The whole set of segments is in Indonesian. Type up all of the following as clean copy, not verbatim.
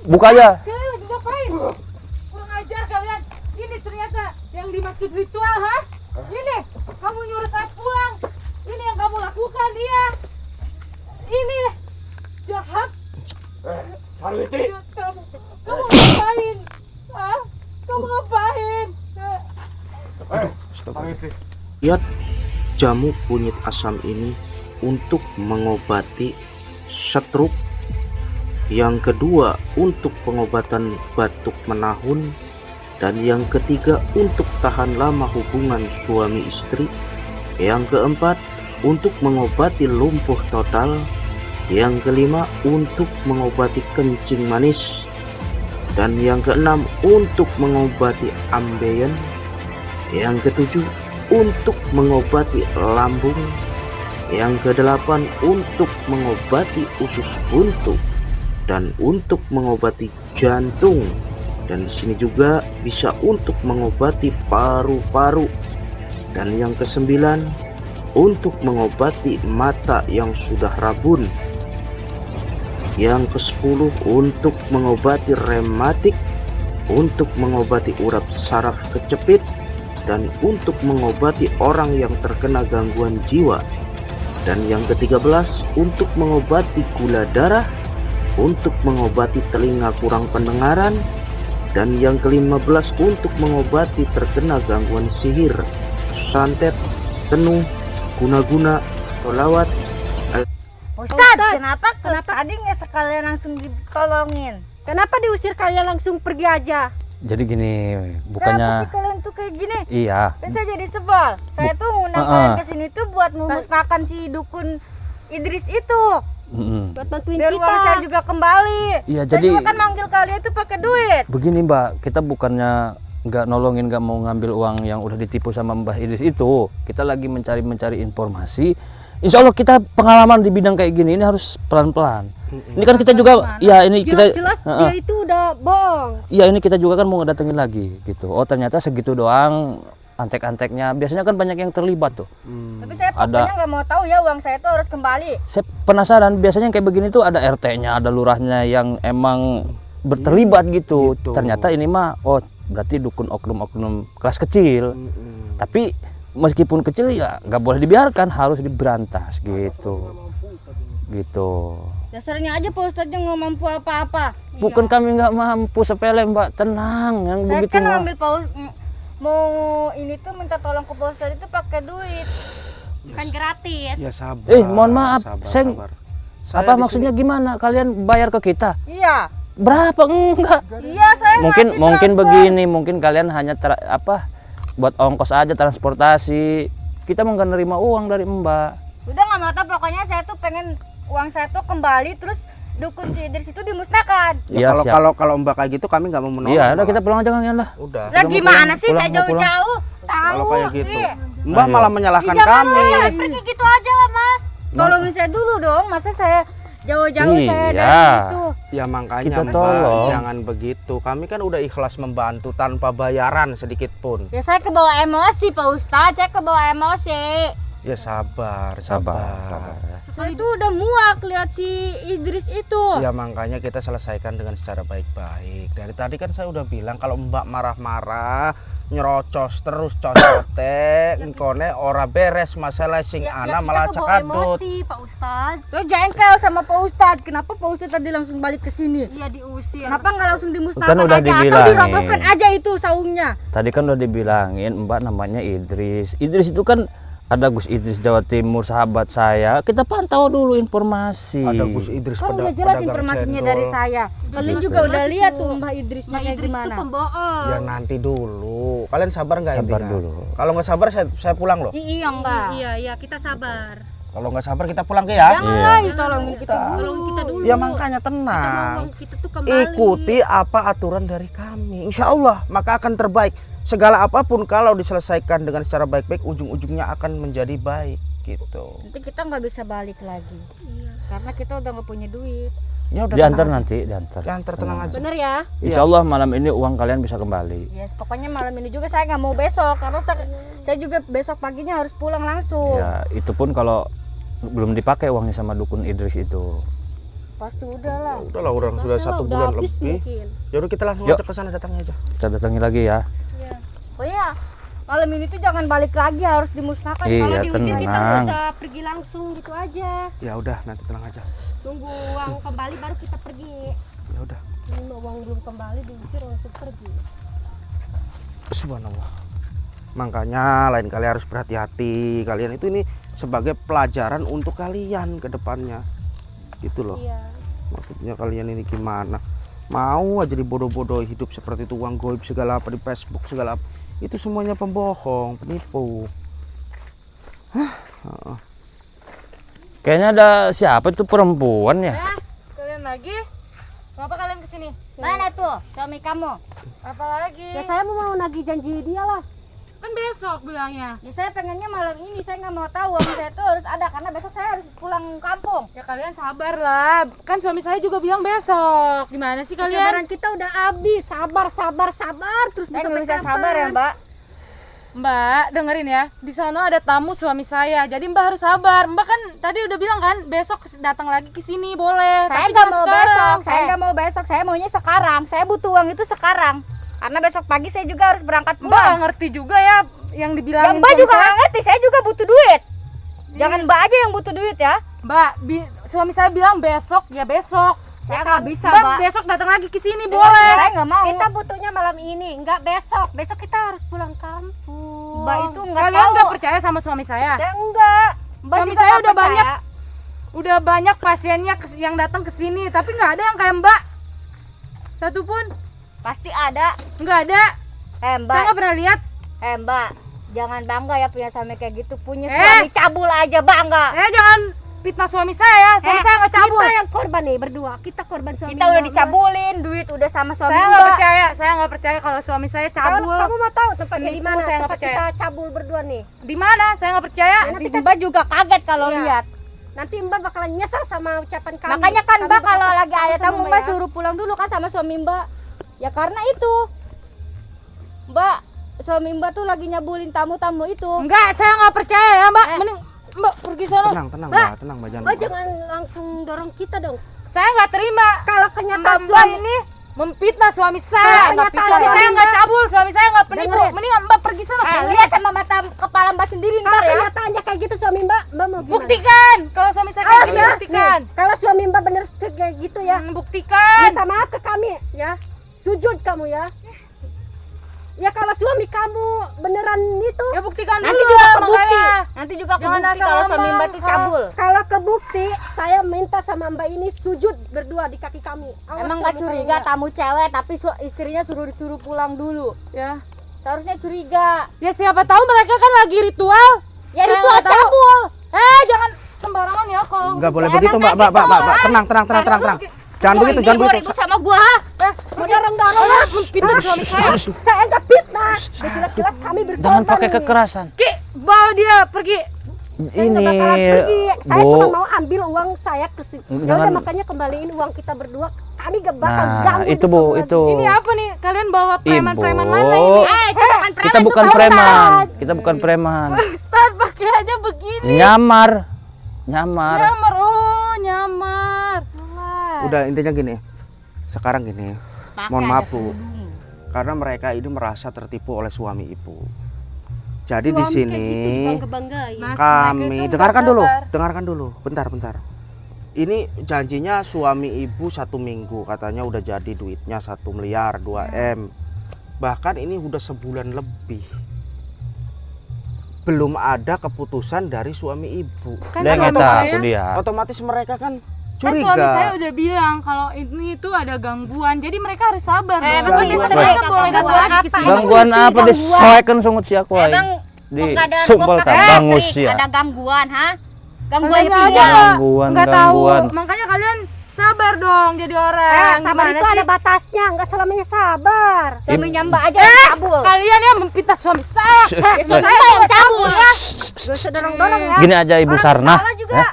Buka aja. Kalian lagi ngapain? Kurang ajar kalian. Ini ternyata yang dimaksud ritual, ha? Ini, kamu nyuruh saya pulang. Ini yang kamu lakukan, dia. Ini jahat. Sarwiti. Kamu ngapain? Hah? Kamu ngapain? Sarwiti. Lihat jamu kunyit asam ini untuk mengobati stroke. Yang kedua untuk pengobatan batuk menahun. Dan yang ketiga untuk tahan lama hubungan suami istri. Yang keempat untuk mengobati lumpuh total. Yang kelima untuk mengobati kencing manis. Dan yang keenam untuk mengobati ambeien. Yang ketujuh untuk mengobati lambung. Yang kedelapan untuk mengobati usus buntu. Dan untuk mengobati jantung. Dan di sini juga bisa untuk mengobati paru-paru. Dan yang kesembilan untuk mengobati mata yang sudah rabun. Yang ke-10 untuk mengobati rematik, untuk mengobati urat saraf kecepit, dan untuk mengobati orang yang terkena gangguan jiwa. Dan yang ke-13 untuk mengobati gula darah, untuk mengobati telinga kurang pendengaran. Dan yang ke-15 untuk mengobati terkena gangguan sihir, santet, tenung, guna-guna, sholawat. Ustaz, kenapa tadi nggak sekalian langsung ditolongin? Kenapa diusir kalian langsung pergi aja? Jadi gini, Kenapa bukannya sih kalian tuh kayak gini? iya. Dan saya jadi sebel. Saya tuh ngundang kalian ke sini tuh buat memusnahkan si dukun Idris itu. Buat bantuin Biar kita. uang saya juga kembali. Iya, Saya jadi juga kan manggil kalian tuh pakai duit. begini Mbak, kita bukannya nggak nolongin, nggak mau ngambil uang yang udah ditipu sama Mbah Idris itu. Kita lagi mencari informasi. Insya Allah kita pengalaman di bidang kayak gini ini harus pelan-pelan. Ini kan kita juga, ya ini kita, Jelas-jelas dia itu udah bohong. iya ini kita juga kan mau ngedatengin lagi gitu. Oh ternyata segitu doang antek-anteknya. Biasanya kan banyak yang terlibat tuh. Tapi saya pokoknya nggak mau tahu ya uang saya tuh harus kembali. Saya penasaran, biasanya kayak begini tuh ada RT-nya, ada lurahnya yang emang terlibat gitu. Ternyata ini mah, oh berarti dukun oknum-oknum kelas kecil. Tapi meskipun kecil ya nggak boleh dibiarkan, harus diberantas gitu. Gitu. Dasarnya aja Pak Ustadz nggak mampu apa-apa. Bukan kami nggak mampu, sepele Mbak, tenang. Yang Saya begitu kan mah. ngambil mau ini tuh minta tolong ke Pak Ustadz itu pakai duit. Kan gratis. Ya sabar. Mohon maaf, saya apa di maksudnya gimana? Kalian bayar ke kita? Iya. Berapa? Enggak. Iya saya Mungkin ngasih transfer. begini, mungkin kalian hanya buat ongkos aja, transportasi. Kita mau nggak nerima uang dari Mbak. Udah nggak mau tahu, pokoknya saya tuh pengen uang saya tuh kembali, terus dukun si Idris itu dimusnahkan. Iya, siap. Kalau Mbak kayak gitu kami nggak mau menolong. Iya, udah Mbak. kita pulang aja kan lah. Udah. Lah mau gimana pulang, sih pulang, saya mau pulang. jauh-jauh tahu. Kalau kayak gitu, Ih, Mbak Ayo. malah menyalahkan jangan kami. jangan pergi gitu aja lah Mas. Tolongin saya dulu dong, masa saya jauh-jauh saya dari Iya. situ. Ya makanya Kita Mbak, tolong. jangan begitu. Kami kan udah ikhlas membantu tanpa bayaran sedikit pun. Ya saya kebawa emosi Pak Ustadz, saya kebawa emosi. Ya sabar. Saya itu udah muak lihat si Idris itu. Ya makanya kita selesaikan dengan secara baik-baik. Dari tadi kan saya udah bilang kalau Mbak marah-marah, nyerocos terus cocote, engkone ora beres masalah sing ana malah cekadut. emosi Pak Ustadz. Lo jengkel sama Pak Ustadz. Kenapa Pak Ustadz tadi langsung balik ke sini? Iya diusir. Kenapa nggak langsung dimusnahkan Kan udah aja atau dibilangin. dirobohkan aja itu saungnya? Tadi kan udah dibilangin Mbak namanya Idris. Idris itu kan ada Gus Idris Jawa Timur, sahabat saya. Kita pantau dulu informasi. Ada Gus Idris Kan pada udah jelas pedagang informasinya cendol. dari saya. Kalian juga udah lihat tuh Mbah Idrisnya Mbak kayak Idris itu gimana. pembohong. Ya nanti dulu. Kalian sabar nggak Sabar intinya? dulu. Kalau nggak sabar saya pulang loh. Iya enggak. Iya, kita sabar. Kalau nggak sabar kita pulang ke ya. Janganlah ditolongin kita dulu. Tolong kita dulu. Ya makanya Kita mau tenang. uang kita tuh kembali. Ikuti apa aturan dari kami. Insya Allah maka akan terbaik. Segala apapun kalau diselesaikan dengan secara baik-baik, ujung-ujungnya akan menjadi baik gitu. Nanti kita nggak bisa balik lagi. Iya. Karena kita udah nggak punya duit. Ya udah Diantar tenang aja. nanti, diantar. Diantar tenang aja. Bener ya? Insya Allah malam ini uang kalian bisa kembali. Yes, pokoknya malam ini juga saya nggak mau besok karena saya juga besok paginya harus pulang langsung. Ya, itu pun kalau belum dipakai uangnya sama dukun Idris itu. Pasti udah lah. Udahlah orang sudah Pasti 1 lah, udah bulan habis lebih. mungkin. Ya udah kita langsung Yuk. aja ke sana datangnya aja. Kita datangi lagi ya. Iya. Oh iya, malam ini tuh jangan balik lagi, harus dimusnahkan. Iya, Kalau diusir Kita tenang. nggak usah pergi langsung gitu aja. Ya udah nanti tenang aja. Tunggu uang kembali baru kita pergi. Ya udah. Ini uang belum kembali diusir langsung pergi. Subhanallah. Makanya lain kali harus berhati-hati. Kalian itu ini sebagai pelajaran untuk kalian ke depannya. Gitu loh. Iya. Maksudnya kalian ini gimana? Mau aja dibodoh-bodoh hidup seperti itu, uang goib segala apa di Facebook segala apa. Itu semuanya pembohong, penipu. Kayaknya ada siapa itu perempuan ya? Ya, kalian lagi? Kenapa kalian kesini? Mana tuh suami kamu? Apalagi? Ya saya mau nagih janji dia lah. Kan besok bilangnya. Ya saya pengennya malam ini, saya nggak mau tahu uang saya tuh harus ada karena besok saya harus pulang kampung. Ya kalian sabar lah. Kan suami saya juga bilang besok. Gimana sih kalian? Kesabaran kita udah habis. Sabar terus Saya sampai nggak bisa kapan? sabar ya Mbak. Mbak, dengerin ya. Di sana ada tamu suami saya. Jadi Mbak harus sabar. Mbak kan tadi udah bilang kan besok datang lagi ke sini boleh. Saya Tapi nggak jangan mau sekarang. besok, saya nggak mau besok, saya maunya sekarang. Saya butuh uang itu sekarang. Karena besok pagi saya juga harus berangkat Mbak pulang. nggak ngerti juga ya yang Ya dibilangin. Mbak suami juga saya. nggak ngerti, saya juga butuh duit. Jangan Mbak aja yang butuh duit ya. Mbak, suami saya bilang besok ya besok. Saya nggak bisa Mbak, Mbak. besok datang lagi ke sini boleh. Saya nggak mau. Kita butuhnya malam ini, nggak besok. Besok kita harus pulang kampung. Mbak itu nggak Kalian tahu. nggak percaya sama suami saya? Saya enggak. Mbak Suami juga saya nggak udah percaya. banyak. Udah banyak pasiennya yang datang ke sini, tapi nggak ada yang kayak Mbak. Satu pun Pasti ada. nggak ada. Saya Mbak. nggak pernah lihat. Mbak. Jangan bangga ya punya suami kayak gitu. Punya Eh. suami cabul aja bangga. Jangan fitnah suami saya ya. Suami saya nggak cabul. Kita yang korban nih berdua. Kita korban suami. Kita udah dicabulin, duit udah sama suami Saya nggak Mbak. percaya. Saya nggak percaya kalau suami saya cabul. Kamu mau tahu tempatnya di Penipu, mana? saya nggak Tempat percaya. kita cabul berdua nih. Di mana? Saya nggak percaya. Nanti kan- Mbak juga kaget kalau Iya. lihat. Nanti Mbak bakalan nyesel sama ucapan kami. Makanya kan Kami Mbak bakal kalau kasih lagi tahu ada sama tamu Mbak Mbak ya. suruh pulang dulu kan sama suami Mbak. Ya karena itu. Mbak, suami Mbak tuh lagi nyabulin tamu-tamu itu. Enggak, saya nggak percaya ya Mbak. Mending Mbak pergi sana. Tenang, Mbak, tenang Mbak jangan. Oh jangan langsung dorong kita dong. Saya nggak terima. Kalau kenyataan Mbak suami ini memfitnah suami saya. Kalau Suami kenyataan saya suami nggak Mbak- cabul, suami saya nggak penipu. Dengerin. Mendingan Mbak pergi sana. Lihat sama mata kepala Mbak sendiri kalau ntar ya. kenyataannya kayak gitu suami Mbak mau gimana? Buktikan. Kalau suami saya kayak Awas gini, ya. buktikan. Nih, kalau suami Mbak bener kayak gitu ya, Buktikan. minta maaf ke kami ya. Sujud kamu ya. Ya kalau suami kamu beneran itu, Ya buktikan Nanti dulu juga lah, kebukti. makanya. Nanti juga Jangan kebukti asal kalau suami ngomong. Mbak tuh cabul. kalau kebukti saya minta sama Mbak ini sujud berdua di kaki kami. Awas Emang kamu nggak kalau curiga nggak. tamu cewek tapi istrinya disuruh pulang dulu. Ya. Seharusnya curiga. Ya siapa tahu mereka kan lagi ritual. Ya Saya itu nggak tahu. cabul. Jangan sembarangan ya kalau. Enggak boleh Emang begitu, kayak Mbak. gitu, Mbak, tenang. Jangan begitu, jangan Ini mau begitu. ribut sama gua. Mau dorong-dorong ya? Fitnah suami saya. Saya nggak fitnah. Ya jelas-jelas kami berkorban. Jangan pakai nih. kekerasan. Ki, bawa dia pergi. Saya nggak bakalan pergi. Saya Bu. cuma mau ambil uang saya ke sini. Ya udah Jangan- makanya kembaliin uang kita berdua. Kami gak bakal Nah, ganggu itu hidup Bu, kamu itu. lagi. Ini apa nih? Kalian bawa preman-preman Ibu. mana ini? Itu bukan preman, Kita itu bukan kamu preman. tahu. Kita bukan preman. Ustaz pakaiannya begini. Nyamar. Nyamar. Nyamar, oh nyamar. Alah. Udah intinya gini. Sekarang gini. Pakai Mohon aja maaf, Bu. kerudung. Karena mereka ini merasa tertipu oleh suami Ibu. Jadi di Suami sini kayak gitu, bangga-banggain. Mas, mereka kami itu dengarkan nggak dulu, sabar. dengarkan dulu. Bentar. Ini janjinya suami Ibu 1 minggu, katanya udah jadi duitnya 1 miliar 2M. Bahkan ini udah sebulan lebih. Belum ada keputusan dari suami Ibu. Kan Dia nggak suami tahu saya- dia. Otomatis mereka kan Kan curiga. suami saya udah bilang kalau ini tuh ada gangguan. Jadi mereka harus sabar dong. emang dia Mereka sering boleh datang lagi ke sini. Gangguan apa disoekan sungut si aku ay. Emang Di kok ada sumpel kok kan pakai bangus listrik? ya. Ada gangguan, ha? Gangguan Makanya aja sinyal. Gangguan, nggak tahu. gangguan. Makanya kalian sabar dong jadi orang. Sabar Gimana itu sih? ada batasnya, nggak selamanya sabar. Suaminya Mbak aja cabul. Kalian yang memfitnah suami saya. Itu saya yang cabul ya. Gak usah dorong-dorong ya. Gini aja Ibu Sarna. Salah juga. Hah?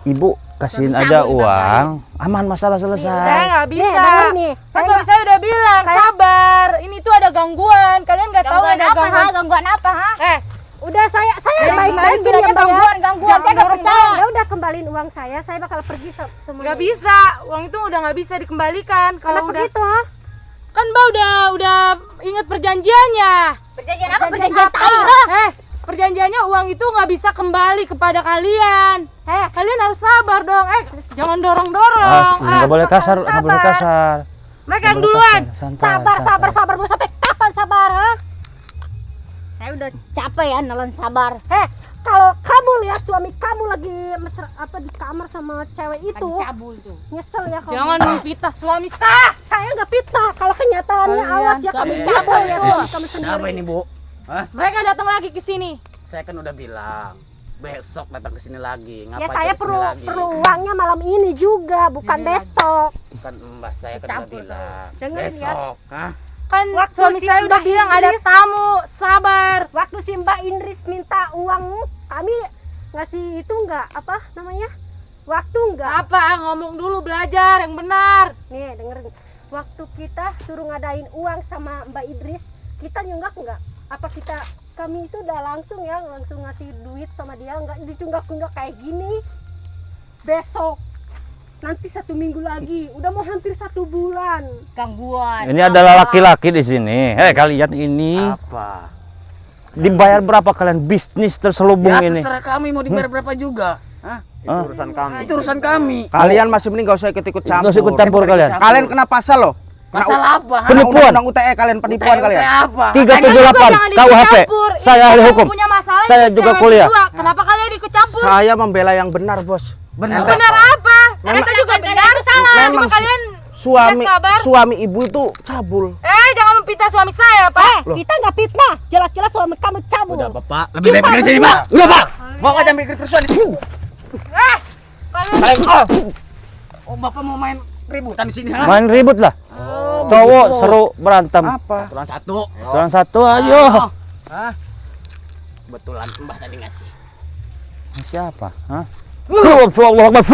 Ibu kasihin aja uang, aman masalah Saya selesai. nggak Nih, bisa. denger nih. Kan suami saya udah bilang sabar. Ini tuh ada gangguan. Kalian nggak tahu Gangguan ada apa, ha? gangguan. Gangguan apa, ha? Udah saya Kemarin baik-baikin ya bilangnya Mbak ya. gangguan, saya nggak percaya. Ya udah kembaliin uang saya bakal pergi semuanya. Nggak bisa, uang itu udah nggak bisa dikembalikan kalau Kenapa udah. gitu? Ha? Kan Mbak udah ingat perjanjiannya. Perjanjian apa? Perjanjian Perjanjian apa? tai, ha? Perjanjiannya uang itu nggak bisa kembali kepada kalian. Kalian harus sabar dong. Jangan dorong-dorong. Nggak boleh kasar, nggak boleh kasar. Mereka yang duluan. Sabar mau sampai kapan sabar? Ha? Saya udah capek ya nelan sabar. Kalau kamu lihat suami kamu lagi mesra di kamar sama cewek itu, Cabul tuh. nyesel ya kamu. Jangan memfitnah suami saya. Saya nggak fitnah. Kalau kenyataannya Kalian awas ya kamu cabul ya kamu sendiri. Apa ini, Bu? Hah? Mereka datang lagi ke sini. Saya kan udah bilang besok datang ke sini lagi. Ya Ngapain saya ke sini lagi? perlu uangnya malam ini juga, bukan besok. Kan Mbak saya kan udah bilang Dengerin ya. besok. Hah? Kan Waktu suami si saya udah Mbak bilang ada Indris- tamu. Sabar. Waktu si Mbak Indris minta uang, kami ngasih itu enggak waktu enggak. Apa? Ngomong dulu, belajar yang benar. Nih dengerin, waktu kita suruh ngadain uang sama Mbak Idris, kita nyunggak enggak? Apa kami itu udah langsung ngasih duit sama dia, enggak ditunggak-tunggak kayak gini. Besok nanti 1 minggu lagi, udah mau hampir 1 bulan. Gangguan. Ini adalah laki-laki di sini. Kalian ini Apa? dibayar berapa kalian bisnis terselubung Ya ini? terserah kami mau dibayar berapa juga. Hah? Hah? Urusan kami. Itu urusan kami. Kalian masih mending gak usah ikut-ikut campur. Nggak usah ikut campur kalian. Kalian kena pasal loh. Masalah apa? Hah? Penipuan. Undang UTE kalian penipuan UTE kalian. apa? 378 KUHP. Saya ahli hukum. Punya masalah Saya ini juga cewek kuliah. berdua. Kenapa kalian ikut campur? Saya membela yang benar, Bos. Benar. Benar apa? Kita juga benar. Salah. Cuma Memang kalian suami nggak sabar. suami ibu itu cabul. Jangan memfitnah suami saya, Pak. Kita nggak fitnah, jelas-jelas suami kamu cabul. Udah Bapak, lebih baik pergi dari sini, Pak. Udah, Pak. Mau aja mikir kerusuhan itu. Kalian Oh, Bapak mau main ributan di sini, ha? Main ribut lah. Cowok seru berantem. Apa? Aturan satu. Aturan satu, ayo. Hah? Kebetulan Mbah tadi ngasih. Siapa? Hah? Allahu Akbar.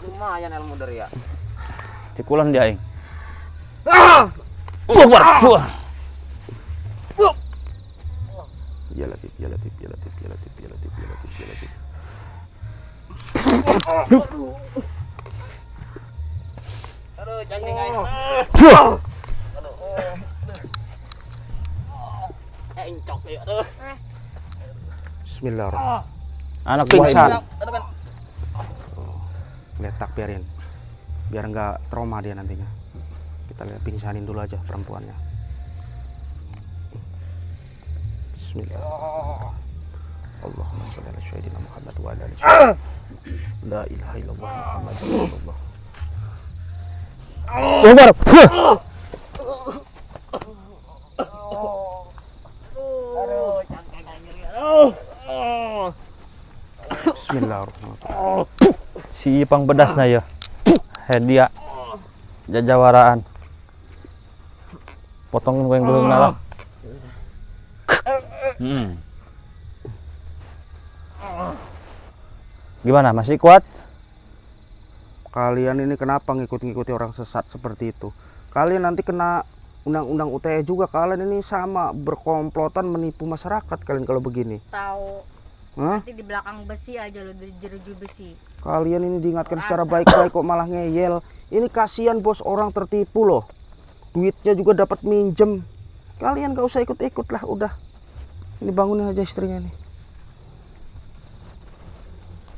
Lumayan ilmu dari ya. Cikulan dia aing. Allahu Akbar. Ya Latif, ya Latif, ya Latif, ya Latif, ya Latif, ya Latif, ya Latif. Aduh, jangan guys. Encok ya. Aduh. Bismillahirrahmanirrahim. Anak Pingsan. buah Aduh kan. Letak biarin. Biar nggak trauma dia nantinya. Kita lihat pingsanin dulu aja perempuannya. Bismillah. Allahumma sholli ala sayyidina Muhammad wa ala ali sayyidina. La ilaha illallah Muhammadur Rasulullah. Allahu Akbar. Bismillahirrahmanirrahim. Si Ipang bedasna ya. Hadiah jajawaraan. Potongin gue yang belum ngalah. Gimana? Masih kuat? Kalian ini kenapa ngikut-ngikuti orang sesat seperti itu? Kalian nanti kena undang-undang UTE juga. Kalian ini sama berkomplotan menipu masyarakat kalian kalau begini. Tahu. Hah? Nanti di belakang besi aja lo, di jeruji besi. Kalian ini diingatkan secara baik-baik kok malah ngeyel. Ini kasihan bos, orang tertipu loh. Duitnya juga dapat minjem. Kalian gak usah ikut-ikut lah, udah. Ini bangunin aja istrinya nih.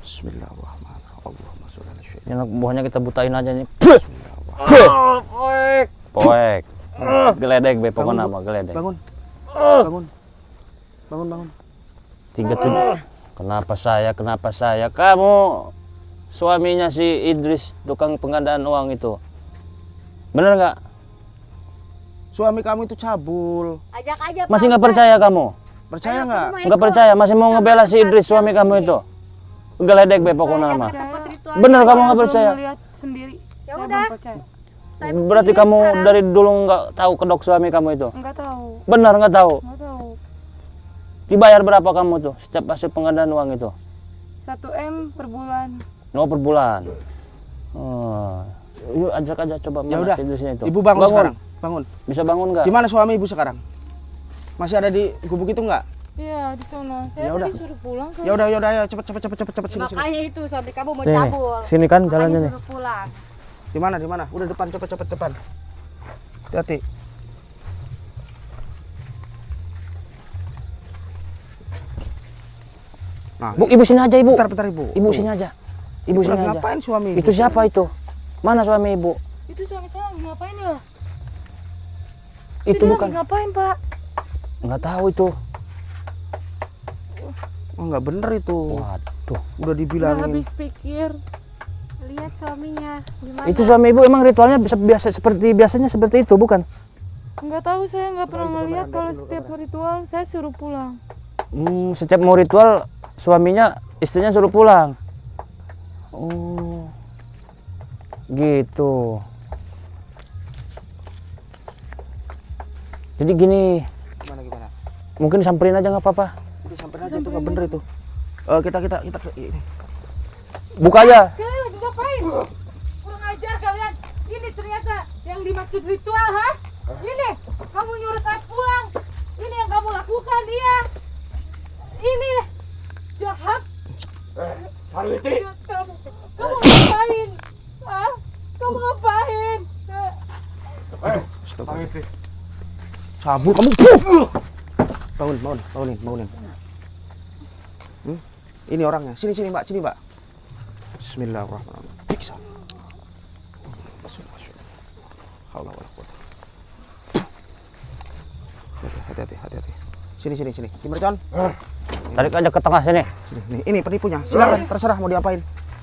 Bismillahirrahmanirrahim. Allahumma sholli ala sayyidina. Ini anak buahnya kita butain aja nih. Bismillahirrahmanirrahim. Poek. Geledek be pokoknya nama geledek. Bangun. Bangun. Bangun, bangun. 37. Kenapa saya? Kamu suaminya si Idris, tukang penggandaan uang itu. Bener nggak? Suami kamu itu cabul. Ajak aja. Masih Pak. nggak percaya kamu? Percaya nggak? Nggak percaya? Masih mau ngebela si Idris suami kamu itu? Geledek be pokoknya nama. Dapat ritual. Bener kamu nggak percaya? Lihat sendiri. Ya Saya udah. belum percaya. Berarti kamu dari dulu nggak tahu kedok suami kamu itu? Enggak tahu. Bener nggak tahu? Enggak tahu. Dibayar berapa kamu tuh setiap hasil penggandaan uang itu? 1 M per bulan. No, per bulan. Oh. Yuk ajak aja coba Ya mana udah. si Idrisnya itu. Ibu bangun sekarang. Bangun. Bisa bangun nggak? Gimana suami ibu sekarang? Masih ada di gubuk itu nggak? Iya, di sana. Saya Ya udah. tadi suruh pulang. Ya udah, ayo cepet sini. Makanya itu suami kamu mau Nih, cabul. sini kan Makanya jalannya nih. suruh pulang. Di mana? Udah depan, cepet depan. Hati-hati. Nah, Bu, ibu sini aja, ibu. bentar Ibu. Ibu sini aja. Ibu sini lagi aja. ngapain suami ibu? Itu siapa itu? Mana suami ibu? Itu suami saya lagi ngapain ya? Itu dia bukan. lagi ngapain, Pak? Nggak tahu itu. Oh, nggak bener itu. Waduh. Udah Udah dibilangin. habis pikir. Lihat suaminya gimana? Itu suami ibu emang ritualnya biasanya seperti itu, bukan? Nggak tahu, saya nggak pernah ngeliat kalau setiap ritual saya suruh pulang. Setiap mau ritual suaminya istrinya suruh pulang. Oh. Gitu. Jadi gini, Gimana? mungkin samperin aja nggak apa-apa. Udah sampein aja itu nggak bener itu. Kita ini. Buka aja. Kalian lagi ngapain? Kurang ajar kalian. Ini ternyata yang dimaksud ritual, ha? Ini, kamu nyuruh saya pulang. Ini yang kamu lakukan, dia. Ini jahat. Sarwiti, Kamu ngapain? Hah? Kamu ngapain? Sarwiti. Cabul kamu. Bangunin. Ini orangnya. Sini Mbak. Bismillahirrahmanirrahim. Bisa. Hati-hati. Sini. Di mercon. Tarik aja ke tengah sini. Sini. Nih, ini penipunya. Silakan, terserah mau diapain.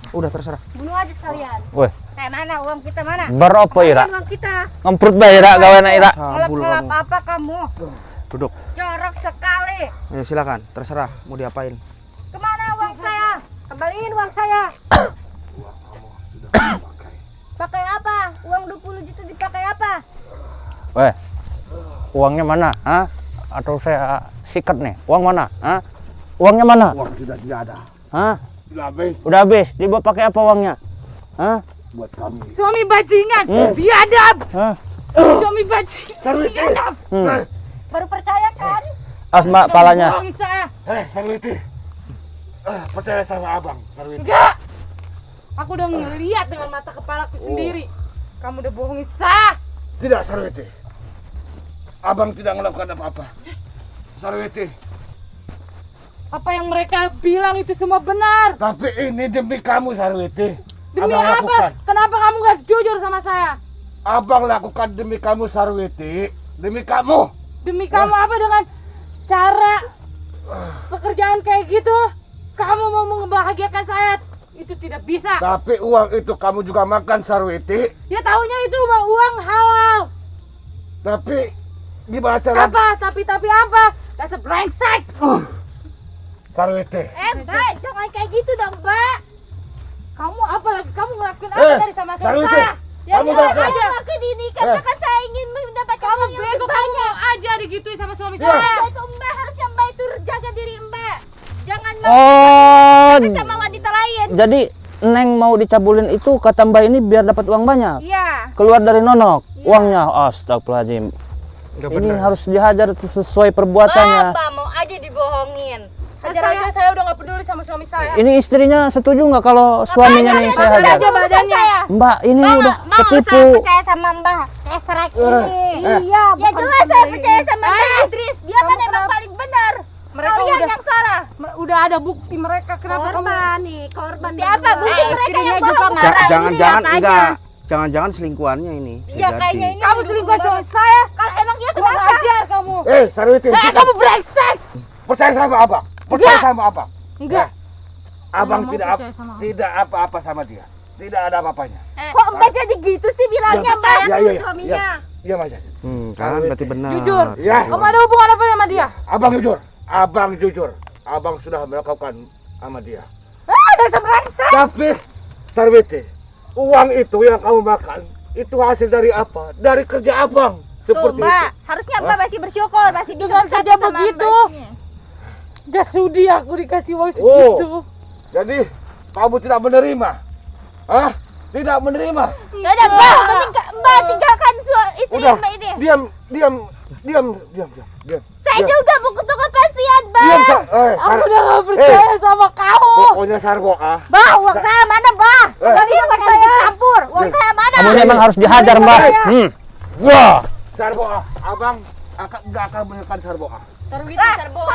Udah terserah. Bunuh aja sekalian. Weh, Mana uang kita mana? berapa ira? Uang kita. Ngemprut bae ira gaweana ira. Cabul kamu. Apa kamu? Duduk. Jorok sekali. Ayo silakan, terserah mau diapain. Kemana uang saya? Kembaliin uang saya. Pakai apa? Uang 20 juta dipakai apa? Weh, uangnya mana? Hah? Atau saya sikat nih? Uang mana? Hah? Uangnya mana? Uang sudah tidak ada. Hah? Sudah habis Udah habis. Dibuat pakai apa uangnya? Hah? buat kami. Suami bajingan, biadab. Hah? Suami bajingan, biadab. Baru percaya kan? Asma palanya. Bohongi saya. Sarwiti. Percaya sama abang, Sarwiti. Enggak. Aku udah ngeliat dengan mata kepalaku sendiri. Kamu udah bohongi saya. Tidak, Sarwiti. Abang tidak melakukan apa-apa. Sarwiti. Apa yang mereka bilang itu semua benar. Tapi ini demi kamu, Sarwiti. Demi Abang apa? lakukan. Kenapa kamu gak jujur sama saya? Abang lakukan demi kamu, Sarwiti. Demi kamu. Demi kamu apa dengan cara pekerjaan kayak gitu? Kamu mau membahagiakan saya? Itu tidak bisa. Tapi uang itu kamu juga makan, Sarwiti. Ya taunya itu uang halal. Tapi gimana cara? Apa? Tapi apa? Dasar brengsek. Sarwiti. Mbak, jangan kayak gitu dong, Mbak. Kamu apa lagi? Kamu ngelakuin apa dari sama Sarwiti. saya? Ya Kamu jelas jangan. saya ngelakuin ini karena kan saya ingin mendapatkan Kamu uang yang bego, lebih kamu banyak. mau aja digituin sama suami Ya. saya. Itu Mbak, harusnya Mbak itu jaga diri Mbak. Jangan Oh, sama wanita lain. jadi Neng mau dicabulin itu kata Mbak ini biar dapat uang banyak. Iya. Keluar dari nonok uangnya. Astagfirullahaladzim. Nggak Ini bener. harus dihajar sesuai perbuatannya. Bapak mau aja dibohongin. Hajar aja, saya udah gak peduli sama suami saya. Ini istrinya setuju nggak kalau suaminya nih saya Hajar hajar? aja badannya. Mbak ini udah ketipu. Saya percaya sama Mbak Esrek ini. Iya, ya jelas saya percaya sama Mbak Idris. Dia kan emang paling benar. Mereka Kalian udah- yang salah. Udah ada bukti mereka. Kenapa kamu? Korban apa? Bukti mereka yang istrinya juga bohong. Jangan-jangan enggak. Jangan-jangan selingkuhannya ini. Bisa Iya, jadi. kayaknya ini Kamu selingkuhan suami saya. Kalau emang iya Kurang kenapa? ajar kamu. Sarwiti. Kamu brengsek. Percaya sama abang. Percaya sama abang. Enggak. Abang mau tidak percaya sama abang. tidak apa-apa sama dia. Tidak ada apa-apanya. Kok Mbak jadi gitu sih bilangnya Mbak? Iya. Suaminya. Iya, Majan. Kan berarti benar. Jujur. Ya. Kamu ada hubungan apa sama dia? Abang jujur. Abang jujur. Abang sudah melakukan sama dia. Dasar brengsek. Tapi Sarwiti, uang itu yang kamu makan itu hasil dari apa? Dari kerja abang. Tuh Seperti Mbak, itu. harusnya Mbak masih bersyukur, masih bisa Dengan bersatu saja sama begitu. Mbak istrinya. Gak sudi aku dikasih uang segitu. Jadi kamu tidak menerima? Hah? Tidak menerima? Ya udah Mbak, Mbak tinggalkan istri Udah. Mbak ini. Diam. Saya saya juga butuh kepastian, Bang. Diam, Aku udah gak percaya sama kamu. Pokoknya Sarboa. Bah, uang saya mana, Bah? Tadi uang saya dicampur. Uang saya mana? Kamu ini emang harus dihajar, Mbak. Wah. Sarboa, abang nggak akan menekan Sarboa. Kalau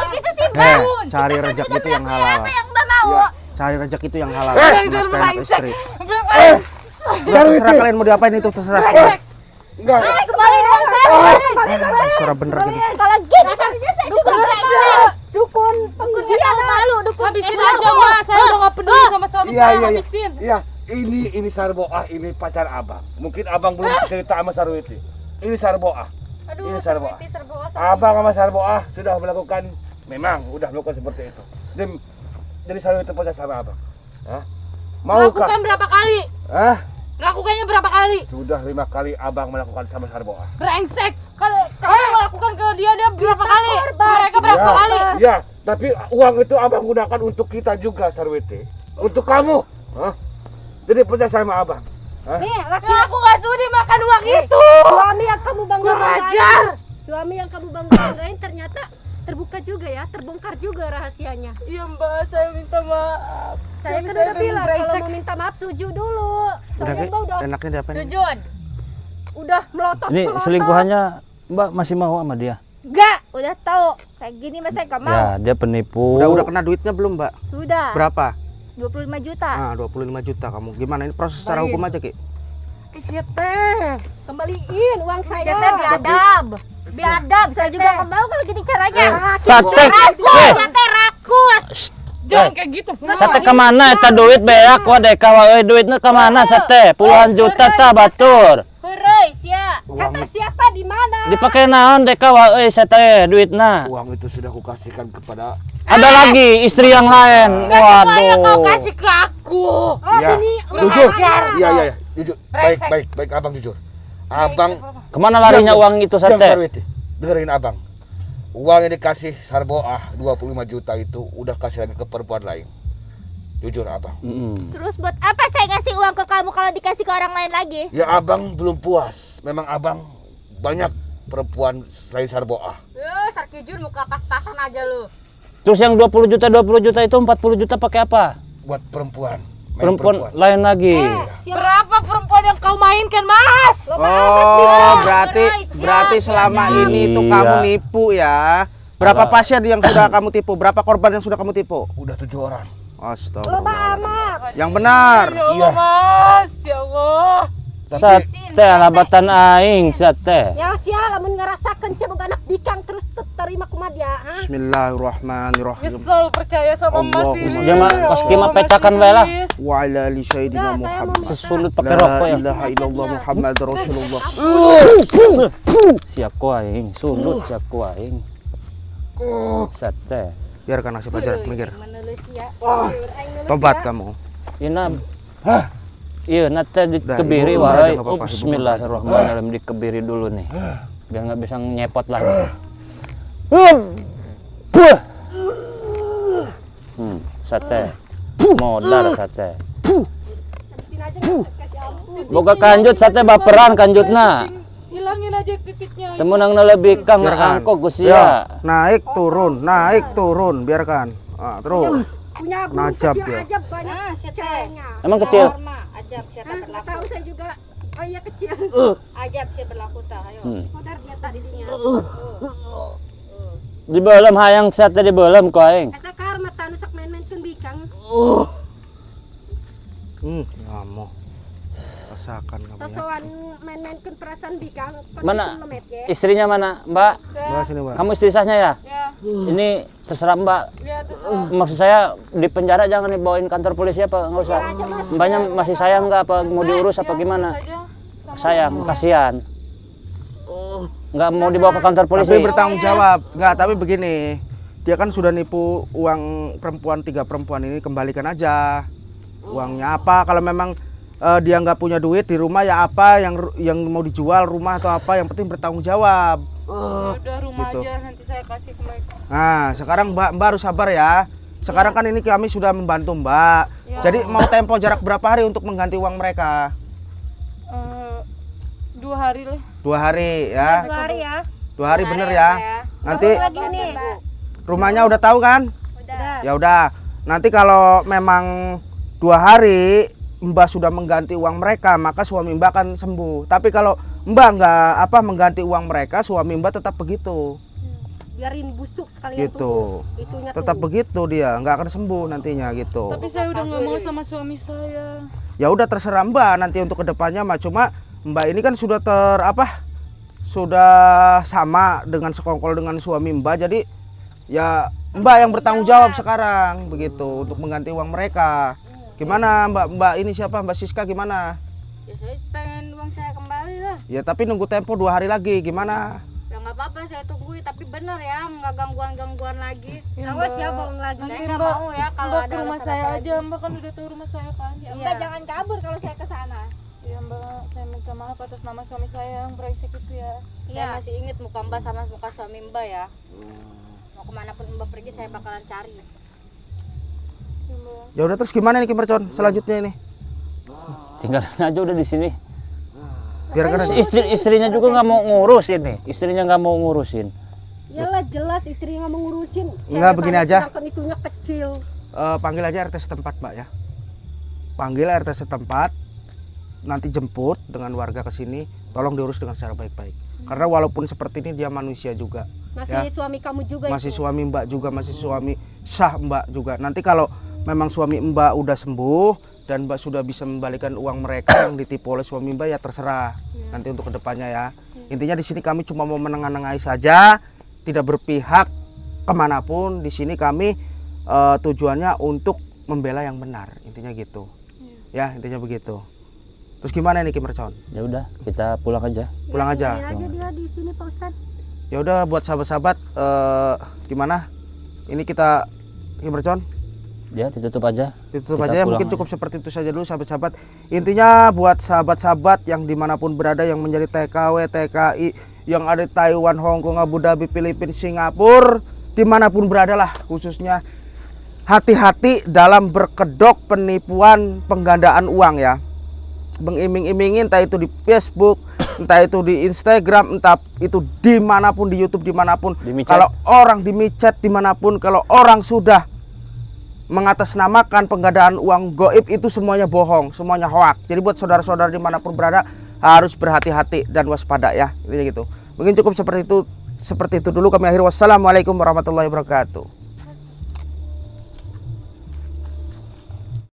gitu sih, Heh, Bang. cari rezeki itu yang halal. Apa yang Mbak mau? Cari rezeki itu yang halal. Dari Menafkahi anak brengsek. istri. Brengsek. Udah terserah kalian mau diapain itu terserah. Enggak. Kembaliin uang saya. Terserah bener gitu. Kalau gini seharusnya saya juga brengsek. Dukun pengkhianat malu, dukun Habisin aja, Mbak. Saya udah gak peduli sama suami saya. Habisin. Iya, ini Sarboa, ini pacar abang. Mungkin abang belum cerita sama Sarwiti. Ini Sarboa. Ini Sarboa. Abang sama Sarboa sudah melakukan, memang udah melakukan seperti itu. Jadi Sarwiti percaya sama abang. Hah? Maukah? Lakukan berapa kali? Hah? Lakukannya berapa kali? Sudah 5 kali abang melakukan sama Sarboa. Brengsek. Kalau kamu melakukan ke dia berapa kali? Mereka berapa kali? Ya, tapi uang itu abang gunakan untuk kita juga, Sarwiti. Untuk kamu. Hah? Jadi percaya sama abang. Hah? Nih, laki Ya, aku gak sudi makan uang itu. suami yang kamu Kurang bangga-banggain. ajar. Suami yang kamu bangga-banggain ternyata terbuka juga ya, terbongkar juga rahasianya. Iya, Mbak, saya minta maaf. Saya Suami kan saya udah bilang kalau brengsek. mau minta maaf sujud dulu. Udah Soalnya Ki, Mbak enaknya diapain? Sujud. udah melotot. Ini selingkuhannya Mbak masih mau sama dia? Enggak, udah tahu. Kayak gini mas saya enggak mau. Ya, dia penipu. Udah kena duitnya belum, Mbak? Sudah. Berapa? 25 juta. Nah, 25 juta kamu. Gimana ini proses secara hukum aja, Ki? Kisah teh. Kembaliin uang saya. Saya biadab. Biadab, saya juga enggak mau kalau gini caranya. Sate. Sate rakus. Jangan kayak gitu. Sate kemana eta duit beak wadeka wae duitnya kemana sate? Puluhan juta ta batur. Heureus ya. Kata siapa di mana? Dipakai naon deka wae sate duitna? Uang itu sudah kukasihkan kepada Ada lagi istri yang lain. Semuanya kau Waduh. kasih ke aku. ya, ini jujur. ajar. Iya, jujur. Brengsek. Baik abang jujur. Abang Kemana larinya uang itu Yang sate? Sarwiti, dengerin abang. Uang yang dikasih Sarboa 25 juta itu udah kasih lagi ke perempuan lain. Jujur abang. Terus buat apa saya ngasih uang ke kamu kalau dikasih ke orang lain lagi? Ya abang belum puas. Memang abang banyak perempuan selain Sarboa. Sarkijun muka pas-pasan aja lu. Terus yang 20 juta itu 40 juta pakai apa? Buat perempuan. Main Perempuan lain lagi. Berapa perempuan yang kau mainkan, Mas? Oh, berarti selama ini tuh Iya. kamu nipu ya. Berapa pasien yang sudah kamu tipu? Berapa korban yang sudah kamu tipu? Udah 7 orang. Astagfirullah. Yang benar. Ya Allah, Mas. Ya Allah. Sate labatan aing sate. Ya sia lamun ngerasakeun sia boga anak bikang terus terima kumaha dia. Hah? Bismillahirrahmanirrahim. Nyesel percaya sama Mas Allahumma ini. Dia mah pas kima pecakan bae lah. Wa ala li sayyidina Muhammad. Sesulut pakai rokok ya. La ilaha illallah Muhammad Rasulullah. Siaku aing, sulut siaku aing. Sate. Biarkan nasib aja mikir. Menulis ya. Tobat kamu. Ina. Iya, nate dikebiri Ibu, wae. nggak apa-apa, Ibu. Bismillahirrahmanirrahim dikebiri dulu nih. Biar nggak bisa nyepot lagi. Sate. Modar sate. Habisin aja kasih ampun. Boga kanjut sate baperan kanjutna. Hilangin aja titiknya. Temenang lebih kang Biarkan. angkok gusia. Ya, naik turun, biarkan. Ah, terus. Punya burung Najab kecil dia. aja banyak ceweknya. Emang kecil? Ajab siapa Hah, nggak tahu saya juga. Oh iya kecil. Ajab siapa berlaku tah, ayo. Modar dia tadi dinya. Di belum hayang sate di belum ko aing. Eta karma tanu sak main-main bikang. Ngamo. Rasakan kamu ya. Sosokan main-main perasaan bikang. Mana? Lemet ya. Istrinya mana, Mbak? Bawa sini, Mbak. Kamu istri sahnya ya? Ya, Ini terserah Mbak. ya terus. Maksud saya di penjara jangan dibawain kantor polisi apa nggak usah. Mbaknya masih sayang nggak apa mau diurus apa gimana? Sayang, kasihan. Nggak mau dibawa ke kantor polisi. Tapi bertanggung jawab. Enggak, tapi begini. Dia kan sudah nipu uang perempuan 3 perempuan ini, kembalikan aja. Uangnya apa? Kalau memang dia nggak punya duit di rumah ya apa yang mau dijual rumah atau apa, yang penting bertanggung jawab. Udah rumah Gitu. aja nanti saya kasih ke mereka. Nah, sekarang Mbak harus sabar ya. Sekarang kan ini kami sudah membantu Mbak. Jadi mau tempo jarak berapa hari untuk mengganti uang mereka? 2 hari lah. 2 hari ya. 2 hari ya. 2 hari bener ya. Nanti lagi nih. rumahnya udah tahu kan? Udah. Ya udah. Nanti kalau memang 2 hari Mbak sudah mengganti uang mereka, maka suami Mbak akan sembuh. Tapi kalau Mbak nggak mengganti uang mereka, suami Mbak tetap begitu. Biarin busuk sekalian Gitu. tuh. Itunya Tetap tuh. begitu dia, nggak akan sembuh nantinya gitu. Tapi saya udah nggak mau sama suami saya. Ya udah terserah Mbak nanti untuk kedepannya mah, cuma Mbak ini kan sudah sudah sama dengan sekongkol dengan suami Mbak, jadi ya Mbak yang bertanggung jawab sekarang begitu untuk mengganti uang mereka. Gimana Mbak ini siapa, Mbak Siska gimana? Ya saya pengen uang saya kembali lah. Ya tapi nunggu tempo 2 hari lagi gimana? Ya nggak apa-apa saya tungguin, tapi bener ya nggak gangguan lagi. Awas ya bohong lagi. Saya Nanti nggak Mbak, mau ya kalau Mbak ada ke rumah alasan saya apa aja, Mbak kan udah tahu rumah saya kan. Ya, Iya. Mbak jangan kabur kalau saya ke sana. Iya Mbak, saya minta maaf atas nama suami saya yang brengsek itu ya. Saya masih ingat muka Mbak sama muka suami Mbak ya. Mau kemanapun Mbak pergi saya bakalan cari. Iya, Mbak. Ya udah terus gimana nih Kim Mercon selanjutnya ini? Tinggalin aja udah di sini. Biar kan Istrinya juga nggak mau ngurusin nih. Istrinya nggak mau ngurusin. Yalah jelas istrinya nggak mau ngurusin. Enggak, Cewek begini paling aja. sedangkan itunya kecil. panggil aja RT setempat Mbak ya. Panggil RT setempat, nanti jemput dengan warga ke sini, tolong diurus dengan secara baik-baik. Karena walaupun seperti ini dia manusia juga. Masih suami kamu juga Masih itu. suami Mbak juga, masih suami sah Mbak juga. Nanti kalau memang suami Mbak udah sembuh dan Mbak sudah bisa membalikan uang mereka yang ditipu oleh suami Mbak, ya terserah nanti untuk kedepannya ya. Intinya di sini kami cuma mau menengahi saja, tidak berpihak kemanapun. Di sini kami tujuannya untuk membela yang benar, intinya gitu. Ya intinya begitu. Terus gimana nih Kim Mercon? Ya udah, kita pulang aja. Pulang aja. Ini aja dia di sini Pak Ustadz. Ya udah buat sahabat-sahabat gimana? Ini kita Kim Mercon Ya, ditutup aja. ditutup Kita aja ya, pulang mungkin aja. cukup seperti itu saja dulu sahabat-sahabat. Intinya buat sahabat-sahabat yang dimanapun berada, yang menjadi TKW, TKI, yang ada di Taiwan, Hong Kong, Abu Dhabi, Filipina, Singapura, dimanapun berada lah, khususnya hati-hati dalam berkedok penipuan penggandaan uang ya. Mengiming-imingin entah itu di Facebook, entah itu di Instagram, entah itu dimanapun, di YouTube dimanapun. Di micet. Kalau orang di micet dimanapun, kalau orang sudah mengatasnamakan penggandaan uang goib, itu semuanya bohong, semuanya hoak. Jadi buat saudara-saudara dimanapun berada harus berhati-hati dan waspada ya, gitu. Mungkin cukup seperti itu dulu, kami akhiri. Wassalamualaikum warahmatullahi wabarakatuh.